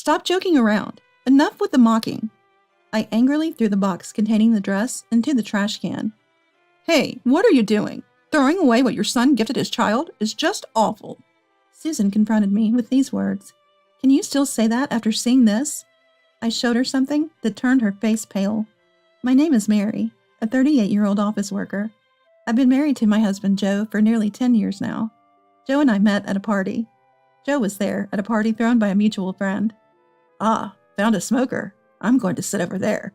Stop joking around. Enough with the mocking. I angrily threw the box containing the dress into the trash can. Hey, what are you doing? Throwing away what your son gifted his child is just awful. Susan confronted me with these words. Can you still say that after seeing this? I showed her something that turned her face pale. My name is Mary, a 38-year-old office worker. I've been married to my husband Joe for nearly 10 years now. Joe and I met at a party. Joe was there at a party thrown by a mutual friend. Ah, found a smoker. I'm going to sit over there.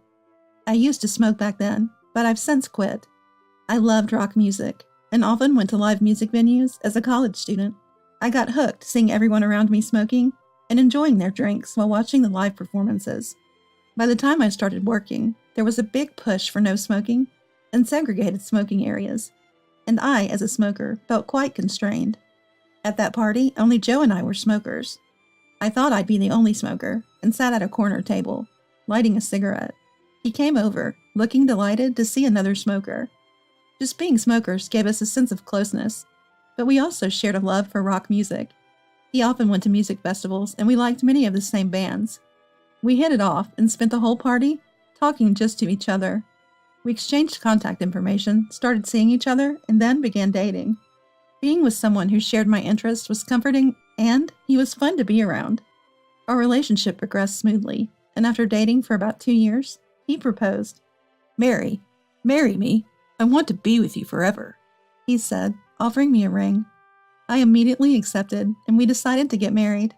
I used to smoke back then, but I've since quit. I loved rock music and often went to live music venues as a college student. I got hooked seeing everyone around me smoking and enjoying their drinks while watching the live performances. By the time I started working, there was a big push for no smoking and segregated smoking areas, and I, as a smoker, felt quite constrained. At that party, only Joe and I were smokers. I thought I'd be the only smoker and sat at a corner table, lighting a cigarette. He came over, looking delighted to see another smoker. Just being smokers gave us a sense of closeness, but we also shared a love for rock music. He often went to music festivals, and we liked many of the same bands. We hit it off and spent the whole party talking just to each other. We exchanged contact information, started seeing each other, and then began dating. Being with someone who shared my interests was comforting, and he was fun to be around. Our relationship progressed smoothly, and after dating for about 2 years, he proposed. Mary, marry me. I want to be with you forever, he said, offering me a ring. I immediately accepted, and we decided to get married.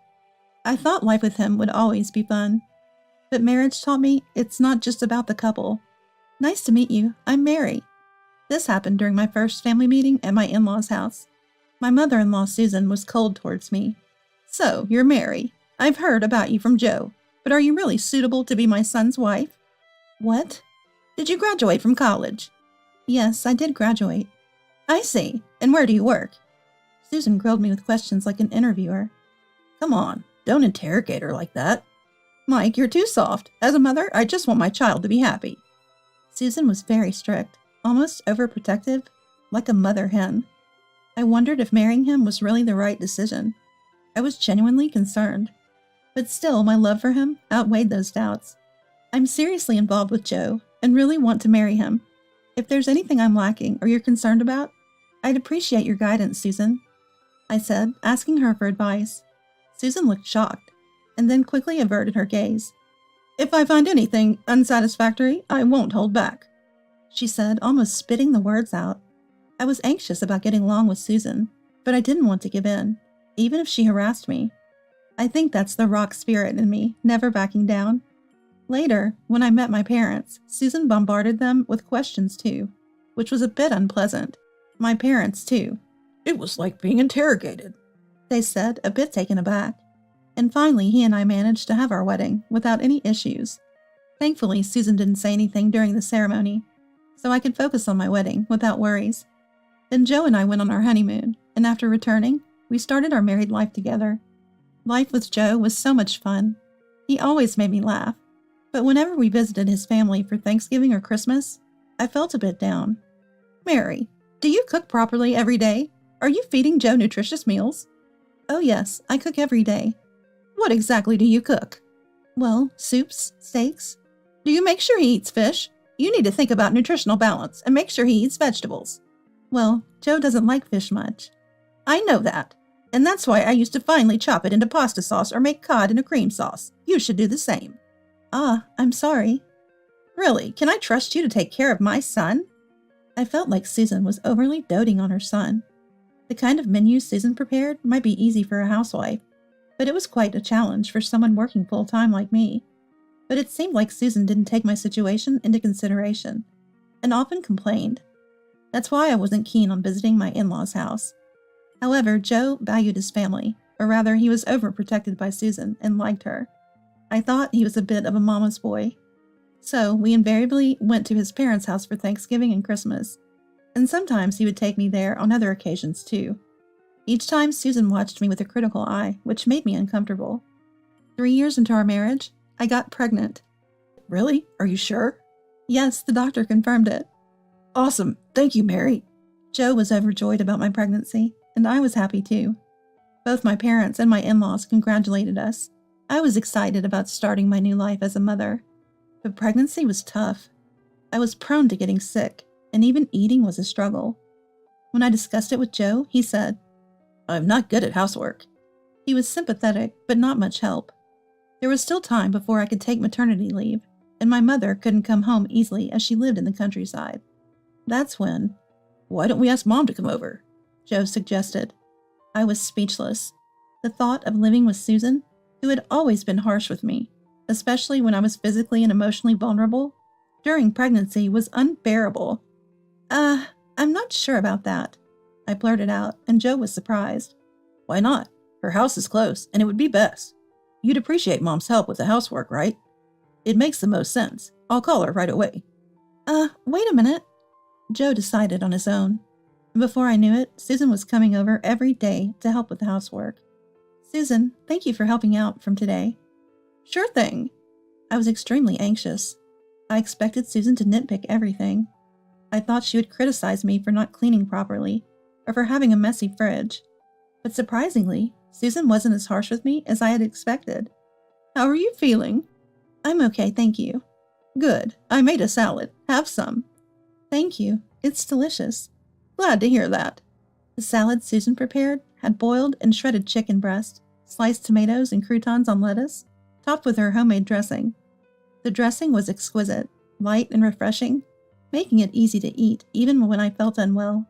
I thought life with him would always be fun, but marriage taught me it's not just about the couple. Nice to meet you. I'm Mary. This happened during my first family meeting at my in-laws' house. My mother-in-law, Susan, was cold towards me. So, you're Mary. I've heard about you from Joe, but are you really suitable to be my son's wife? What? Did you graduate from college? Yes, I did graduate. I see. And where do you work? Susan grilled me with questions like an interviewer. Come on, don't interrogate her like that. Mike, you're too soft. As a mother, I just want my child to be happy. Susan was very strict, almost overprotective, like a mother hen. I wondered if marrying him was really the right decision. I was genuinely concerned. But still, my love for him outweighed those doubts. I'm seriously involved with Joe and really want to marry him. If there's anything I'm lacking or you're concerned about, I'd appreciate your guidance, Susan, I said, asking her for advice. Susan looked shocked, and then quickly averted her gaze. If I find anything unsatisfactory, I won't hold back, she said, almost spitting the words out. I was anxious about getting along with Susan, but I didn't want to give in, even if she harassed me. I think that's the rock spirit in me, never backing down. Later, when I met my parents, Susan bombarded them with questions too, which was a bit unpleasant. My parents, too. It was like being interrogated, they said, a bit taken aback. And finally, he and I managed to have our wedding without any issues. Thankfully, Susan didn't say anything during the ceremony, so I could focus on my wedding without worries. Then Joe and I went on our honeymoon, and after returning, we started our married life together. Life with Joe was so much fun. He always made me laugh. But whenever we visited his family for Thanksgiving or Christmas, I felt a bit down. Mary, do you cook properly every day? Are you feeding Joe nutritious meals? Oh yes, I cook every day. What exactly do you cook? Well, soups, steaks. Do you make sure he eats fish? You need to think about nutritional balance and make sure he eats vegetables. Well, Joe doesn't like fish much. I know that. And that's why I used to finely chop it into pasta sauce or make cod in a cream sauce. You should do the same. Ah, I'm sorry. Really, can I trust you to take care of my son? I felt like Susan was overly doting on her son. The kind of menu Susan prepared might be easy for a housewife, but it was quite a challenge for someone working full-time like me. But it seemed like Susan didn't take my situation into consideration, and often complained. That's why I wasn't keen on visiting my in-laws' house. However, Joe valued his family, or rather he was overprotected by Susan and liked her. I thought he was a bit of a mama's boy. So we invariably went to his parents' house for Thanksgiving and Christmas, and sometimes he would take me there on other occasions too. Each time Susan watched me with a critical eye, which made me uncomfortable. 3 years into our marriage, I got pregnant. Really? Are you sure? Yes, the doctor confirmed it. Awesome. Thank you, Mary. Joe was overjoyed about my pregnancy, and I was happy too. Both my parents and my in-laws congratulated us. I was excited about starting my new life as a mother, but pregnancy was tough. I was prone to getting sick, and even eating was a struggle. When I discussed it with Joe, he said, "I'm not good at housework." He was sympathetic, but not much help. There was still time before I could take maternity leave, and my mother couldn't come home easily as she lived in the countryside. That's when, "Why don't we ask Mom to come over?" Joe suggested. I was speechless. The thought of living with Susan, who had always been harsh with me, especially when I was physically and emotionally vulnerable, during pregnancy was unbearable. I'm not sure about that," I blurted out, and Joe was surprised. "Why not? Her house is close, and it would be best. You'd appreciate Mom's help with the housework, right? It makes the most sense. I'll call her right away." Wait a minute. Joe decided on his own. Before I knew it, Susan was coming over every day to help with the housework. "Susan, thank you for helping out from today." "Sure thing." I was extremely anxious. I expected Susan to nitpick everything. I thought she would criticize me for not cleaning properly, or for having a messy fridge. But surprisingly, Susan wasn't as harsh with me as I had expected. "How are you feeling?" "I'm okay, thank you." "Good. I made a salad. Have some." "Thank you. It's delicious." "Glad to hear that." The salad Susan prepared had boiled and shredded chicken breast, sliced tomatoes and croutons on lettuce, topped with her homemade dressing. The dressing was exquisite, light and refreshing, making it easy to eat even when I felt unwell.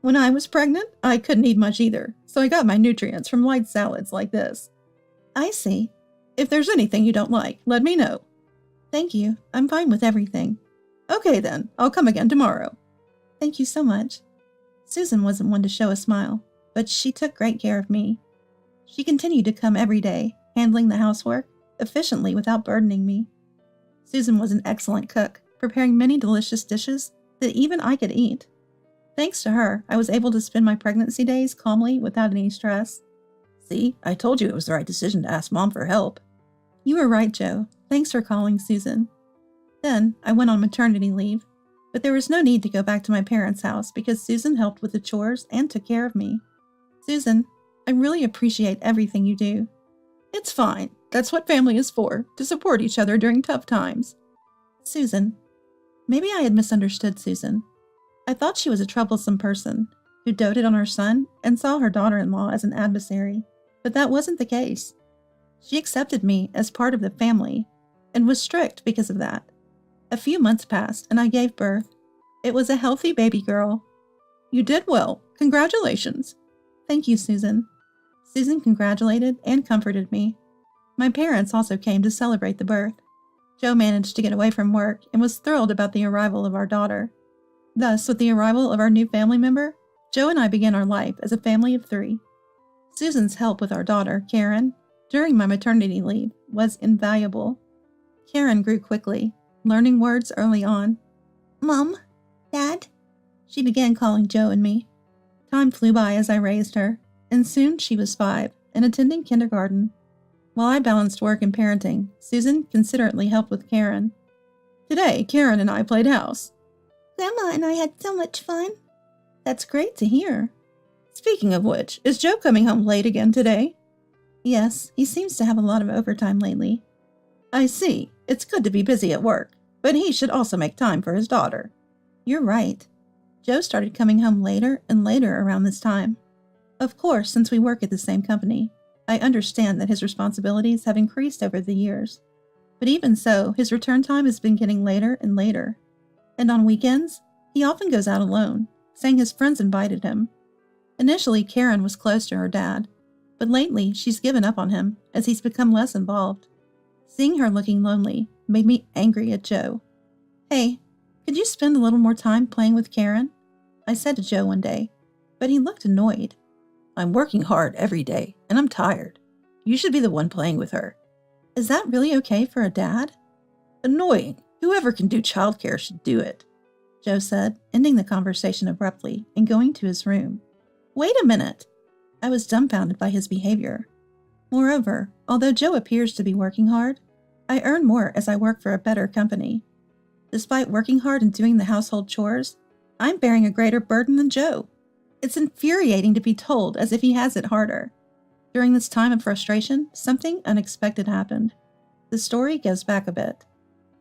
When I was pregnant, I couldn't eat much either, so I got my nutrients from light salads like this. "I see. If there's anything you don't like, let me know." "Thank you. I'm fine with everything." "Okay then, I'll come again tomorrow." "Thank you so much." Susan wasn't one to show a smile, but she took great care of me. She continued to come every day, handling the housework efficiently without burdening me. Susan was an excellent cook, preparing many delicious dishes that even I could eat. Thanks to her, I was able to spend my pregnancy days calmly without any stress. "See, I told you it was the right decision to ask Mom for help." "You were right, Joe. Thanks for calling Susan." Then I went on maternity leave, but there was no need to go back to my parents' house because Susan helped with the chores and took care of me. "Susan, I really appreciate everything you do." "It's fine. That's what family is for, to support each other during tough times." Susan. Maybe I had misunderstood Susan. I thought she was a troublesome person who doted on her son and saw her daughter-in-law as an adversary, but that wasn't the case. She accepted me as part of the family and was strict because of that. A few months passed and I gave birth. It was a healthy baby girl. "You did well. Congratulations." "Thank you, Susan." Susan congratulated and comforted me. My parents also came to celebrate the birth. Joe managed to get away from work and was thrilled about the arrival of our daughter. Thus, with the arrival of our new family member, Joe and I began our life as a family of 3. Susan's help with our daughter, Karen, during my maternity leave was invaluable. Karen grew quickly, learning words early on. "Mom, Dad," she began calling Joe and me. Time flew by as I raised her, and soon she was 5 and attending kindergarten. While I balanced work and parenting, Susan considerately helped with Karen. "Today, Karen and I played house." "Grandma and I had so much fun." "That's great to hear." "Speaking of which, is Joe coming home late again today?" "Yes, he seems to have a lot of overtime lately." "I see. It's good to be busy at work, but he should also make time for his daughter." "You're right." Joe started coming home later and later around this time. Of course, since we work at the same company, I understand that his responsibilities have increased over the years. But even so, his return time has been getting later and later. And on weekends, he often goes out alone, saying his friends invited him. Initially, Karen was close to her dad, but lately she's given up on him as he's become less involved. Seeing her looking lonely made me angry at Joe. "Hey, could you spend a little more time playing with Karen?" I said to Joe one day, but he looked annoyed. "I'm working hard every day, and I'm tired. You should be the one playing with her." "Is that really okay for a dad?" "Annoying. Whoever can do childcare should do it," Joe said, ending the conversation abruptly and going to his room. "Wait a minute." I was dumbfounded by his behavior. Moreover, although Joe appears to be working hard, I earn more as I work for a better company. Despite working hard and doing the household chores, I'm bearing a greater burden than Joe. It's infuriating to be told as if he has it harder. During this time of frustration, something unexpected happened. The story goes back a bit.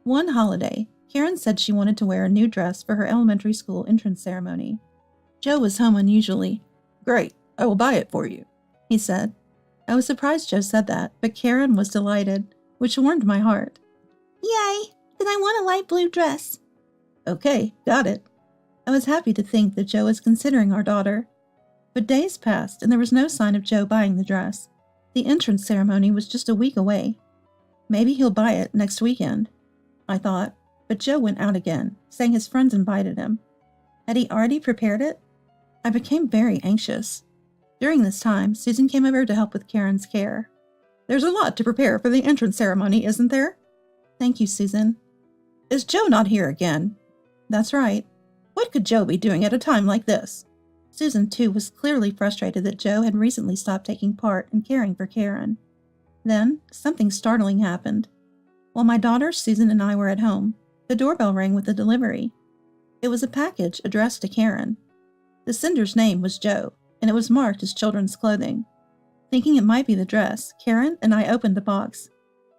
One holiday, Karen said she wanted to wear a new dress for her elementary school entrance ceremony. Joe was home unusually. "Great, I will buy it for you," he said. I was surprised Joe said that, but Karen was delighted, which warmed my heart. "Yay! Then I want a light blue dress." "Okay, got it." I was happy to think that Joe was considering our daughter. But days passed, and there was no sign of Joe buying the dress. The entrance ceremony was just a week away. Maybe he'll buy it next weekend, I thought, but Joe went out again, saying his friends invited him. Had he already prepared it? I became very anxious. During this time, Susan came over to help with Karen's care. "There's a lot to prepare for the entrance ceremony, isn't there?" "Thank you, Susan." "Is Joe not here again?" "That's right." "What could Joe be doing at a time like this?" Susan, too, was clearly frustrated that Joe had recently stopped taking part in caring for Karen. Then, something startling happened. While my daughter, Susan, and I were at home, the doorbell rang with a delivery. It was a package addressed to Karen. The sender's name was Joe, and it was marked as children's clothing. Thinking it might be the dress, Karen and I opened the box.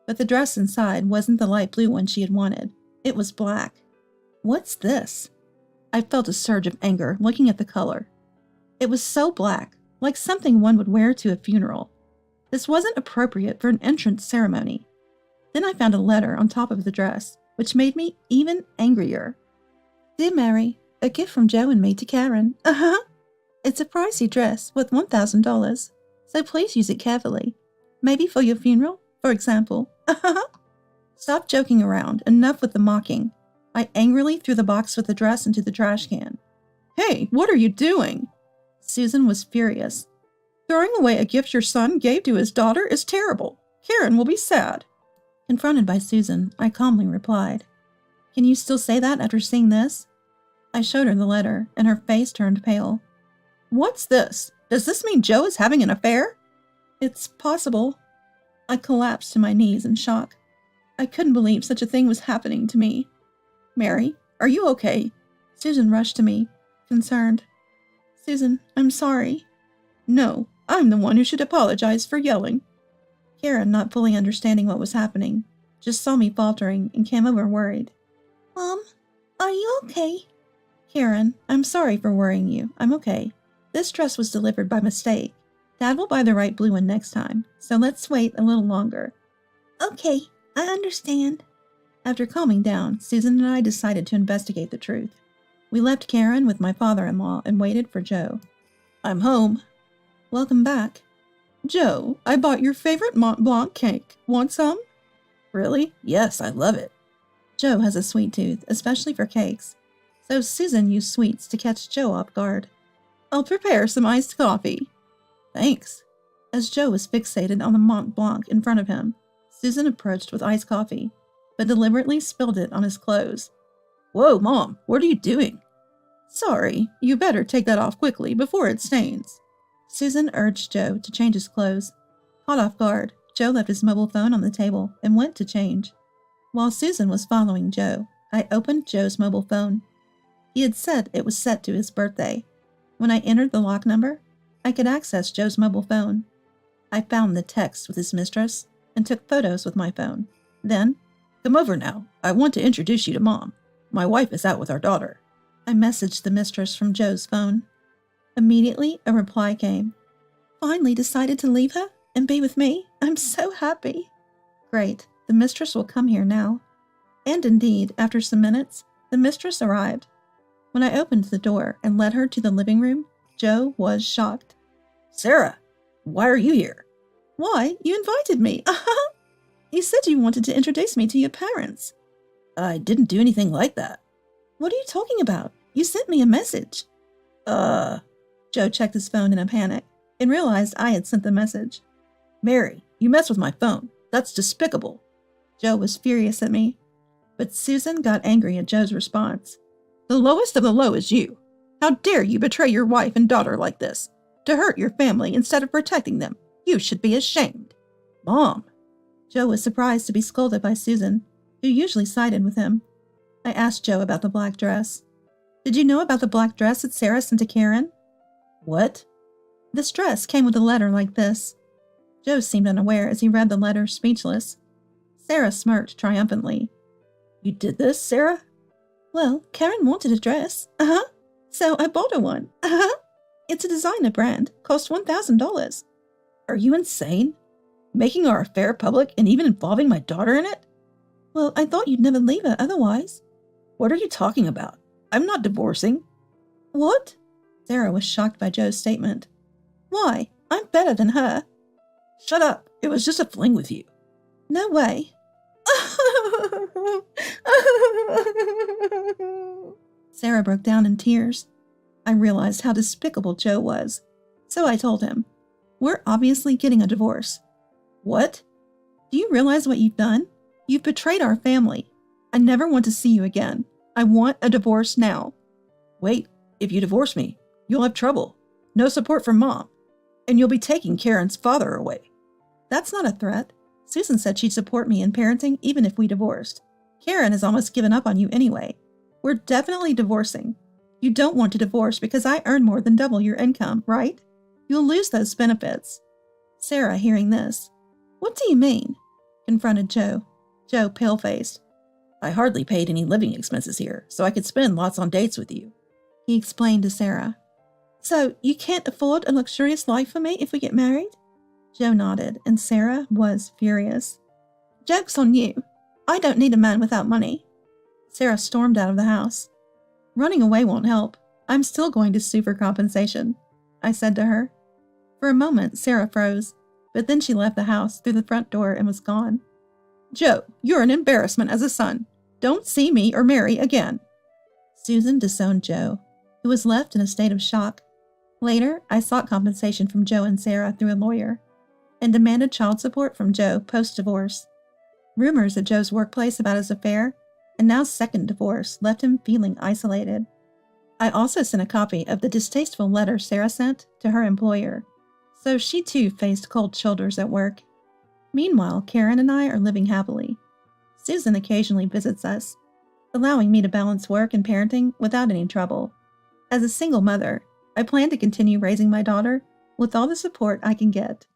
But the dress inside wasn't the light blue one she had wanted. It was black. "What's this?" I felt a surge of anger looking at the color. It was so black, like something one would wear to a funeral. This wasn't appropriate for an entrance ceremony. Then I found a letter on top of the dress, which made me even angrier. "Dear Mary, a gift from Joe and me to Karen. It's a pricey dress worth $1,000, so please use it carefully. Maybe for your funeral, for example. Stop joking around. Enough with the mocking." I angrily threw the box with the dress into the trash can. "Hey, what are you doing?" Susan was furious. "Throwing away a gift your son gave to his daughter is terrible. Karen will be sad." Confronted by Susan, I calmly replied, "Can you still say that after seeing this?" I showed her the letter, and her face turned pale. "What's this? Does this mean Joe is having an affair?" "It's possible." I collapsed to my knees in shock. I couldn't believe such a thing was happening to me. "Mary, are you okay?" Susan rushed to me, concerned. "Susan, I'm sorry." "No, I'm the one who should apologize for yelling." Karen, not fully understanding what was happening, just saw me faltering and came over worried. "Mom, are you okay?" "Karen, I'm sorry for worrying you. I'm okay. This dress was delivered by mistake. Dad will buy the right blue one next time, so let's wait a little longer." "Okay, I understand." After calming down, Susan and I decided to investigate the truth. We left Karen with my father-in-law and waited for Joe. "I'm home." "Welcome back." "Joe, I bought your favorite Mont Blanc cake. Want some?" "Really? Yes, I love it." Joe has a sweet tooth, especially for cakes, so Susan used sweets to catch Joe off guard. "I'll prepare some iced coffee." "Thanks." As Joe was fixated on the Mont Blanc in front of him, Susan approached with iced coffee, but deliberately spilled it on his clothes. "Whoa, Mom, what are you doing?" "Sorry, you better take that off quickly before it stains." Susan urged Joe to change his clothes. Caught off guard, Joe left his mobile phone on the table and went to change. While Susan was following Joe, I opened Joe's mobile phone. He had said it was set to his birthday. When I entered the lock number, I could access Joe's mobile phone. I found the text with his mistress and took photos with my phone. Then, "Come over now. I want to introduce you to Mom. My wife is out with our daughter." I messaged the mistress from Joe's phone. Immediately, a reply came. "Finally decided to leave her and be with me. I'm so happy." Great, the mistress will come here now. And indeed, after some minutes, the mistress arrived. When I opened the door and led her to the living room, Joe was shocked. "Sarah, why are you here?" "Why, you invited me. You said you wanted to introduce me to your parents." "I didn't do anything like that." "What are you talking about? You sent me a message." Joe checked his phone in a panic and realized I had sent the message. "Mary, you mess with my phone. That's despicable." Joe was furious at me, but Susan got angry at Joe's response. "The lowest of the low is you. How dare you betray your wife and daughter like this? To hurt your family instead of protecting them. You should be ashamed." "Mom." Joe was surprised to be scolded by Susan, who usually sided with him. I asked Joe about the black dress. "Did you know about the black dress that Sarah sent to Karen?" "What?" "This dress came with a letter like this. Joe seemed unaware as he read the letter, speechless. Sarah smirked triumphantly. You did this, Sarah? Well, Karen wanted a dress. Uh-huh. So I bought her one. Uh-huh. It's a designer brand. Cost $1,000. Are you insane? Making our affair public and even involving my daughter in it? Well, I thought you'd never leave her otherwise. What are you talking about? I'm not divorcing. What? Sarah was shocked by Joe's statement. Why? I'm better than her. Shut up. It was just a fling with you. No way. Sarah broke down in tears. I realized how despicable Joe was, so I told him, We're obviously getting a divorce. What? Do you realize what you've done? You've betrayed our family. I never want to see you again. I want a divorce now. Wait, if you divorce me, you'll have trouble. No support from Mom. And you'll be taking Karen's father away. That's not a threat. Susan said she'd support me in parenting even if we divorced. Karen has almost given up on you anyway. We're definitely divorcing. You don't want to divorce because I earn more than double your income, right? You'll lose those benefits. Sarah, hearing this, What do you mean? Confronted Joe. Joe pale-faced. I hardly paid any living expenses here, so I could spend lots on dates with you. He explained to Sarah. So you can't afford a luxurious life for me if we get married? Joe nodded, and Sarah was furious. Joke's on you. I don't need a man without money. Sarah stormed out of the house. Running away won't help. I'm still going to sue for compensation, I said to her. For a moment, Sarah froze, but then she left the house through the front door and was gone. Joe, you're an embarrassment as a son. Don't see me or Mary again. Susan disowned Joe, who was left in a state of shock. Later, I sought compensation from Joe and Sarah through a lawyer, and demanded child support from Joe post-divorce. Rumors at Joe's workplace about his affair and now second divorce left him feeling isolated. I also sent a copy of the distasteful letter Sarah sent to her employer, so she too faced cold shoulders at work. Meanwhile, Karen and I are living happily. Susan occasionally visits us, allowing me to balance work and parenting without any trouble. As a single mother, I plan to continue raising my daughter with all the support I can get.